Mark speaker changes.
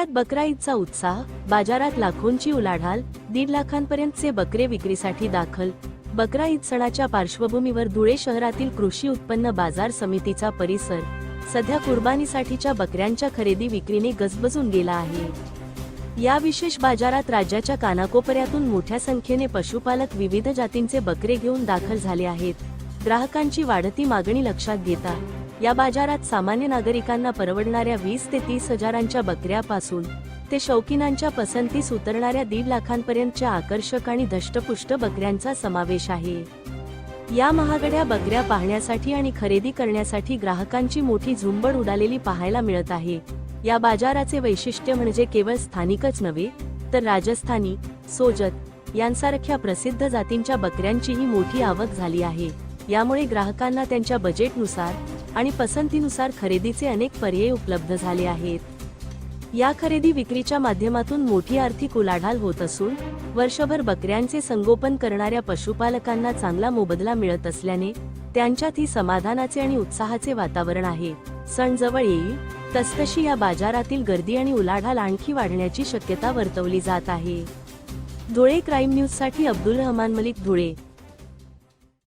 Speaker 1: धुळ्यात बकरा ईदचा उत्साह, बाजारात लाखोंची उलाढाल, 1.5 लाखांपर्यंतचे बकरे विक्रीसाठी दाखल। बकरा ईद सणाच्या पार्श्वभूमीवर धुळे शहरातील कृषी उत्पन्न बाजार समितीचा परिसर सध्या कुर्बानीसाठीच्या बकऱ्यांच्या खरेदी विक्रीने गजबजून गेला आहे। या विशेष बाजारात राज्याच्या कानाकोपऱ्यातून मोठ्या संख्येने पशुपालक विविध जातींचे बकरे घेऊन दाखल झाले आहेत। ग्राहकांची वाढती मागणी लक्षात घेता या बाजारात सामान्य नागरिकांना परवडणाऱ्या 20 ते 30 हजारांच्या बकऱ्यापासून ते शौकीनांच्या पसंतीस उतरणाऱ्या 1.5 लाखांपर्यंतच्या आकर्षक आणि धष्टपुष्ट बकऱ्यांचा समावेश आहे। या महागड्या बकऱ्या पाहण्यासाठी आणि खरेदी करण्यासाठी ग्राहकांची मोठी झुंबड उडालेली पाहायला मिळत आहे। या बाजाराचे वैशिष्ट्य म्हणजे केवळ स्थानिकच नव्हे तर राजस्थानी, सोजत यांसारख्या प्रसिद्ध जातींच्या बकऱ्यांचीही मोठी आवक झाली आहे। यामुळे ग्राहकांना त्यांच्या बजेटनुसार आणि पसंतीनुसार खरेदीचे अनेक पर्याय उपलब्ध झाले आहेत। या खरेदी विक्रीच्या माध्यमातून मोठी आर्थिक उलाढाल होत असून वर्षभर बकऱ्यांचे संगोपन करणाऱ्या पशुपालकांना चांगला मोबदला मिळत असल्याने त्यांच्यातही समाधानाचे आणि उत्साहाचे वातावरण आहे। सण जवळ येईल तसतशी या बाजारातील गर्दी आणि उलाढाल आणखी वाढण्याची शक्यता वर्तवली जात आहे। धुळे क्राईम न्यूजसाठी अब्दुल रहमान मलिक, धुळे।